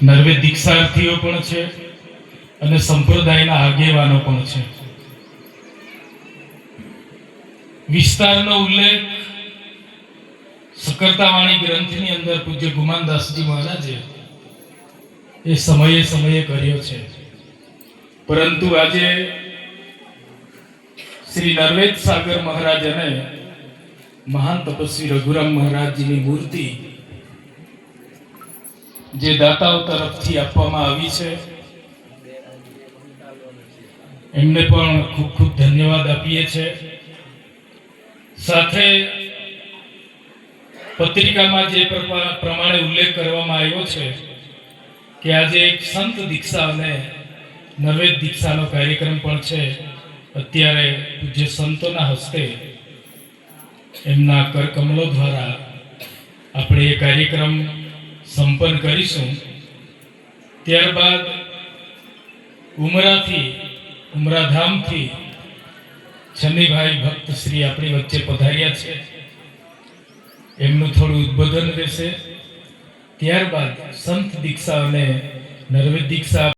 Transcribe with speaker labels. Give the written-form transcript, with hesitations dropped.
Speaker 1: નર્વે દીક્ષાર્થીઓ પણ છે અને સંપ્રદાયના આગેવાનો પણ છે. વિસ્તારનો ઉલ્લેખ સકર્તાવાણી ગ્રંથની અંદર પૂજ્ય ગુમાનદાસજી મહારાજે એ સમયે સમયે કર્યો છે. પરંતુ આજે શ્રી નરવેદ સાગર મહારાજ અને મહાન તપસ્વી રઘુરામ મહારાજજીની મૂર્તિ જે દાતાઓ તરફથી આપવામાં આવી છે એમને પણ ખૂબ ખૂબ ધન્યવાદ આપીએ છીએ. સાથે પત્રિકામાં જે પ્રમાણે ઉલ્લેખ કરવામાં આવ્યો છે કે આજે એક સંત દીક્ષા અને નર્વેદ દીક્ષાનો કાર્યક્રમ પણ છે. અત્યારે પૂજ્ય સંતોના હસ્તે એમના કરકમલો દ્વારા આપણે એ કાર્યક્રમ સંપન્ન કરીશું. ત્યારબાદ ઉમરાધામથી શનિભાઈ ભક્ત શ્રી આપણી વચ્ચે પધાર્યા છે, એમનું થોડું ઉદ્બોધન રહેશે. ત્યારબાદ સંત દીક્ષા અને નર્વેદ દીક્ષા